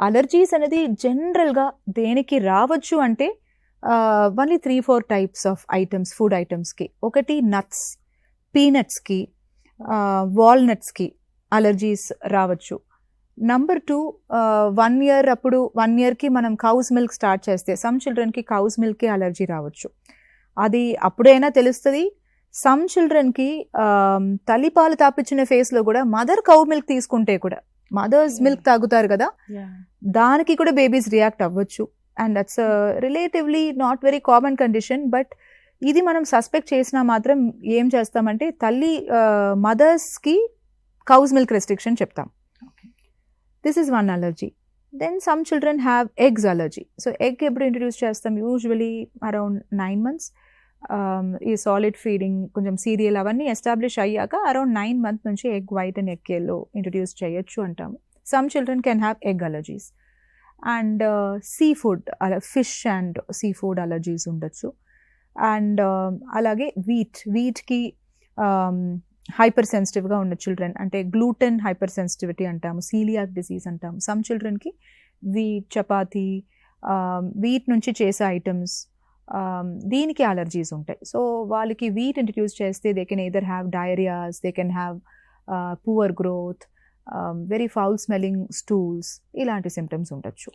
Allergies అనేది జనరల్గా దేనికి రావచ్చు అంటే only 3-4 types of items, food ఐటమ్స్కి. ఒకటి నట్స్, పీనట్స్కి, వాల్నట్స్కి అలర్జీస్ రావచ్చు. నంబర్ 2, 1 year అప్పుడు 1 yearకి మనం కౌస్ మిల్క్ స్టార్ట్ చేస్తే సమ్ చిల్డ్రన్కి కౌస్ మిల్క్కి అలర్జీ రావచ్చు. అది అప్పుడైనా తెలుస్తుంది. సమ్ చిల్డ్రన్కి తల్లిపాలు తాపించిన ఫేస్లో కూడా మదర్ కౌ మిల్క్ తీసుకుంటే కూడా, మదర్స్ మిల్క్ తాగుతారు కదా, దానికి కూడా బేబీస్ రియాక్ట్ అవ్వచ్చు. And that's relatively not very common condition. But ఇది మనం సస్పెక్ట్ చేసినా మాత్రం ఏం చేస్తామంటే మదర్స్కి కౌస్ మిల్క్ రెస్ట్రిక్షన్ చెప్తాం. This is one allergy. Then some children have eggs allergy. So egg ఎప్పుడు ఇంట్రడ్యూస్ చేస్తాం? Usually around 9 months. ఈ సాలిడ్ ఫీడింగ్, కొంచెం సీరియల్ అవన్నీ ఎస్టాబ్లిష్ అయ్యాక అరౌండ్ 9 months నుంచి egg white and egg yellow introduce చేయొచ్చు అంటాము. Some children can have egg allergies. And sea food, fish and sea food allergies ఉండొచ్చు. అండ్ అలాగే వీట్కి హైపర్ సెన్సిటివ్గా ఉన్న చిల్డ్రన్, అంటే గ్లూటెన్ హైపర్ సెన్సిటివిటీ అంటాము, సీలియాక్ డిసీజ్ అంటాము. సమ్ చిల్డ్రన్కి వీట్, చపాతీ, వీట్ నుంచి చేసే ఐటమ్స్, దీనికి అలర్జీస్ ఉంటాయి. సో వాళ్ళకి వీట్ ఇంట్రడ్యూస్ చేస్తే they can either have diarrhoeas, they can have poor growth, very foul smelling stools, ఇలాంటి సిమ్టమ్స్ ఉండొచ్చు.